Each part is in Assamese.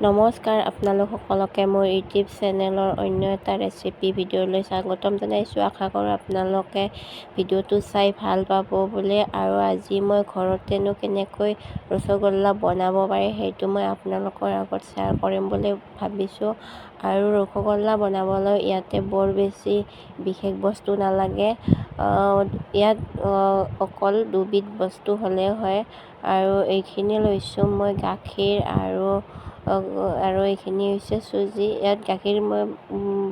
নমস্কাৰ, আপোনালোক সকলোকে মোৰ ইউটিউব চেনেলৰ অন্য এটা ৰেচিপি ভিডিঅ'লৈ স্বাগতম জনাইছোঁ। আশা কৰোঁ আপোনালোকে ভিডিঅ'টো চাই ভাল পাব বুলি। আৰু আজি মই ঘৰতেনো কেনেকৈ ৰসগোল্লা বনাব পাৰি সেইটো মই আপোনালোকৰ আগত শ্বেয়াৰ কৰিম বুলি ভাবিছোঁ। আৰু ৰসগোল্লা বনাবলৈ ইয়াতে বৰ বেছি বিশেষ বস্তু নালাগে। ইয়াত অকল দুবিধ বস্তু হ'লে হয়। আৰু এইখিনি লৈছোঁ মই গাখীৰ আৰু এইখিনি হৈছে চুজি। ইয়াত গাখীৰ মই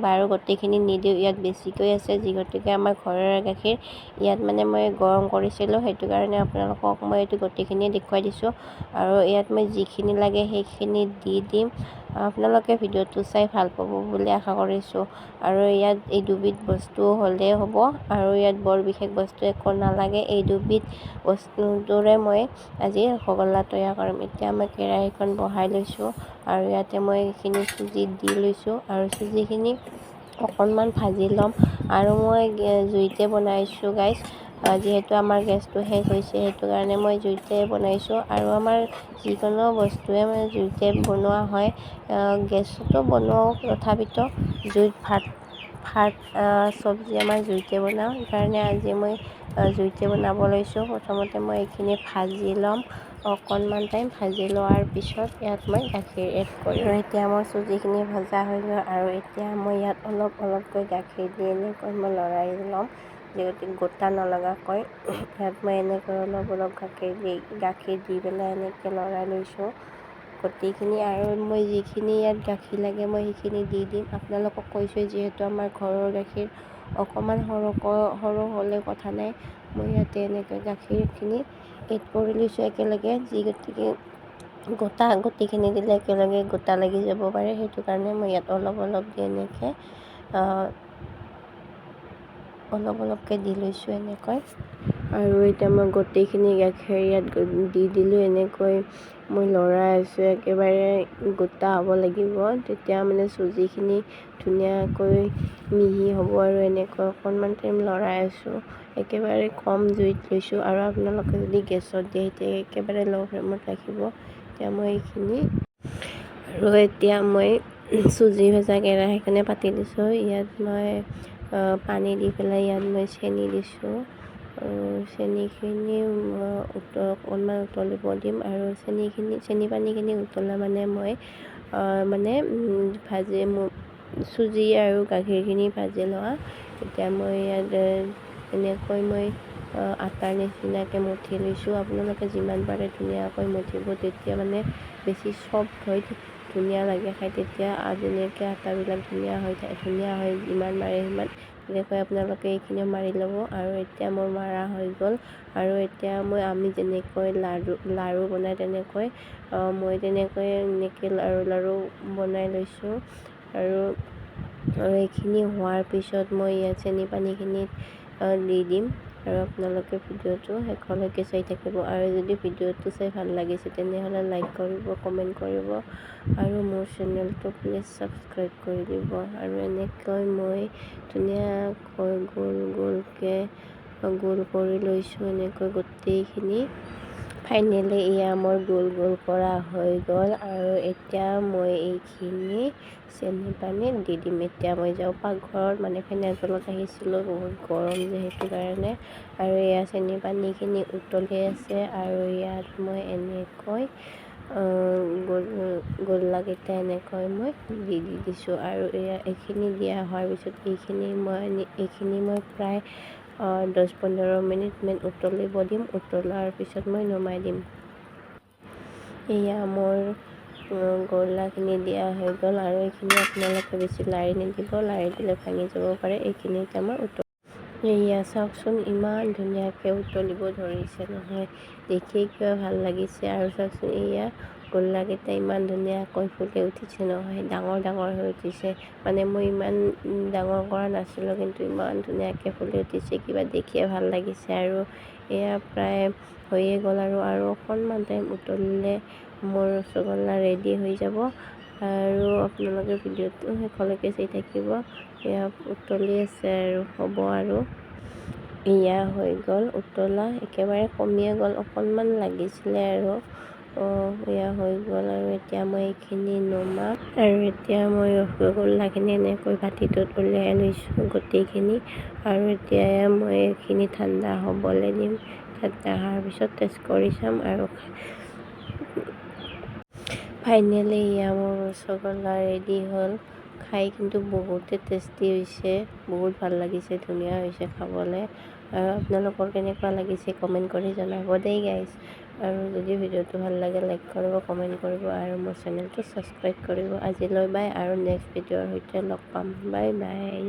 বাৰু গোটেইখিনি নিদিওঁ, ইয়াত বেছিকৈ আছে যিহেতুকে আমাৰ ঘৰৰে গাখীৰ। ইয়াত মানে মই গৰম কৰিছিলোঁ, সেইটো কাৰণে আপোনালোকক মই এইটো গোটেইখিনিয়ে দেখুৱাই দিছোঁ। আৰু ইয়াত মই যিখিনি লাগে সেইখিনি দি দিম। আপোনালোকে ভিডিঅ'টো চাই ভাল পাব বুলি আশা কৰিছোঁ। আৰু ইয়াত এই দুবিধ বস্তু হ'লেই হ'ব, আৰু ইয়াত বৰ বিশেষ বস্তু একো নালাগে। এই দুবিধ বস্তুৰে মই আজি ৰসগোল্লা তৈয়াৰ কৰিম। এতিয়া মই কেৰাহীখন বহাই লৈছোঁ আৰু ইয়াতে মই এইখিনি চুজি দি লৈছোঁ আৰু চুজিখিনি অকণমান ভাজি ল'ম। আৰু মই জুইতে বনাইছোঁ গাইজ, যিহেতু আমাৰ গেছটো শেষ হৈছে সেইটো কাৰণে মই জুইতে বনাইছোঁ। আৰু আমাৰ যিকোনো বস্তুৱে মানে জুইতে বনোৱা হয়, গেছতো বনোৱাও, তথাপিতো জুইত ভাত চব্জি আমাৰ জুইতে বনাওঁ, সেইকাৰণে আজি মই জুইতে বনাব লৈছোঁ। প্ৰথমতে মই এইখিনি ভাজি ল'ম, অকণমান টাইম ভাজি লোৱাৰ পিছত ইয়াত মই গাখীৰ এড কৰিম। আৰু এতিয়া মোৰ চুজিখিনি ভজা হৈ গ'ল, আৰু এতিয়া মই ইয়াত অলপ অলপকৈ গাখীৰ দি এনেকৈ মই লৰাই ল'ম, যিহেতু গোটা নলগাকৈ। ইয়াত মই এনেকৈ অলপ অলপ গাখীৰ দি পেলাই এনেকৈ লৰাই লৈছোঁ গোটেইখিনি। আৰু মই যিখিনি ইয়াত গাখীৰ লাগে মই সেইখিনি দি দিম। আপোনালোকক কৈছোঁ যিহেতু আমাৰ ঘৰৰ গাখীৰ, অকণমান সৰু হ'লে কথা নাই। মই ইয়াতে এনেকৈ গাখীৰখিনি এড কৰি লৈছোঁ একেলগে, গতিকে গোটেইখিনি দিলে একেলগে গোটা লাগি যাব পাৰে, সেইটো কাৰণে মই ইয়াত অলপ অলপকৈ দি লৈছোঁ এনেকৈ। আৰু এতিয়া মই গোটেইখিনি গাখীৰ ইয়াত দি দিলোঁ। এনেকৈ মই লৰাই আছোঁ, একেবাৰে গোটা হ'ব লাগিব, তেতিয়া মানে চুজিখিনি ধুনীয়াকৈ মিহি হ'ব। আৰু এনেকৈ অকণমান টাইম লৰাই আছোঁ, একেবাৰে কম জুইত লৈছোঁ। আৰু আপোনালোকে যদি গেছত দিয়ে তেতিয়া একেবাৰে ল' ফ্লেমত ৰাখিব। এতিয়া মই এইখিনি আৰু এতিয়া মই চুজি ভজা কেৰাহীখনে পাতি দিছোঁ। ইয়াত মই পানী দি পেলাই ইয়াত মই চেনি দিছোঁ। চেনিখিনি অকণমান উতলিব দিম। আৰু চেনি পানীখিনি উতলা মানে মই চুজি আৰু গাখীৰখিনি ভাজি লোৱা। এতিয়া মই ইয়াত এনেকৈ মই আটাৰ নিচিনাকৈ মঠি লৈছোঁ। আপোনালোকে যিমান পাৰে ধুনীয়াকৈ মঠিব, তেতিয়া মানে বেছি চফ্ট হয়, ধুনীয়া লাগে খাই। তেতিয়া ধুনীয়াকৈ আটাবিলাক ধুনীয়া হয়, যিমান মাৰে সিমান। তেনেকৈ আপোনালোকে এইখিনিও মাৰি ল'ব। আৰু এতিয়া মোৰ মাৰা হৈ গ'ল। আৰু এতিয়া আমি যেনেকৈ লাৰু বনাই তেনেকৈ মই এনেকৈ লাৰু বনাই লৈছোঁ। আৰু এইখিনি হোৱাৰ পিছত মই ইয়াত চেনি পানীখিনিত দি দিম। আৰু আপোনালোকে ভিডিঅ'টো শেষলৈকে চাই থাকিব। আৰু যদি ভিডিঅ'টো চাই ভাল লাগিছে তেনেহ'লে লাইক কৰিব, কমেণ্ট কৰিব, আৰু মোৰ চেনেলটো প্লিজ ছাবস্ক্ৰাইব কৰি দিব। আৰু এনেকৈ মই ধুনীয়াকৈ গোল কৰি লৈছোঁ, এনেকৈ গোটেইখিনি। ফাইনেলি এয়া মোৰ গোল কৰা হৈ গ'ল। আৰু এতিয়া মই এইখিনি চেনি পানীত দি দিম। এতিয়া মই যাওঁ পাকঘৰত, মানে ফেনৰ তলত আহিছিলোঁ, বহুত গৰম যে সেইটো কাৰণে। আৰু এয়া চেনি পানীখিনি উতলি আছে, আৰু ইয়াত মই এনেকৈ গোল্লাকেইটা এনেকৈ মই দি দিছোঁ। আৰু এইখিনি দিয়া হোৱাৰ পিছত এইখিনি মই প্ৰায় 10-15 মিনিটমান উতলিব দিম। উতলাৰ পিছত মই নমাই দিম। এয়া মোৰ গোল্লাখিনি দিয়া হৈ গ'ল। আৰু এইখিনি আপোনালোকে বেছি লাৰি নিদিব, লাৰি দিলে ভাঙি যাব পাৰে। এইখিনি এতিয়া মই এয়া চাওকচোন, ইমান ধুনীয়াকৈ উতলিব ধৰিছে নহয়, দেখিয়ে কিবা ভাল লাগিছে। আৰু চাওকচোন, এয়া গোল্লাকেইটা ইমান ধুনীয়াকৈ ফুলি উঠিছে নহয়, ডাঙৰ হৈ উঠিছে। মানে মই ইমান ডাঙৰ কৰা নাছিলোঁ, কিন্তু ইমান ধুনীয়াকৈ ফুলি উঠিছে, কিবা দেখিয়ে ভাল লাগিছে। আৰু এয়া প্ৰায় হৈয়ে গ'ল। আৰু অকণমান টাইম উতলিলে মোৰ ৰসগোল্লা ৰেডি হৈ যাব। আৰু আপোনালোকে ভিডিঅ'টো শেষলৈকে চাই থাকিব। এয়া উতলি আছে আৰু হ'ব। আৰু এয়া হৈ গ'ল উতলা, একেবাৰে কমিয়ে গ'ল, অকণমান লাগিছিলে আৰু এয়া হৈ গ'ল আৰু এতিয়া মই এইখিনি নমাম আৰু এতিয়া মই ৰসগোল্লাখিনি এনেকৈ বাতিটোত উলিয়াই লৈছোঁ গোটেইখিনি আৰু এতিয়া মই এইখিনি ঠাণ্ডা হ'বলৈ দিম। ঠাণ্ডা হোৱাৰ পিছত টেষ্ট কৰি চাম আৰু ফাইনেলি এয়া মোৰ ৰসগোল্লা ৰেডি হ'ল। খাই কিন্তু বহুতে টেষ্টি হৈছে, বহুত ভাল লাগিছে, ধুনীয়া হৈছে খাবলৈ। আৰু আপোনালোকৰ কেনেকুৱা লাগিছে কমেণ্ট কৰি জনাব দেই গাইজ। আৰু যদি ভিডিঅ'টো ভাল লাগে লাইক কৰিব, কমেণ্ট কৰিব আৰু মোৰ চেনেলটো ছাবস্ক্ৰাইব কৰিব। আজিলৈ বাই আৰু নেক্সট ভিডিঅ'ৰ সৈতে লগ পাম। Bye bye.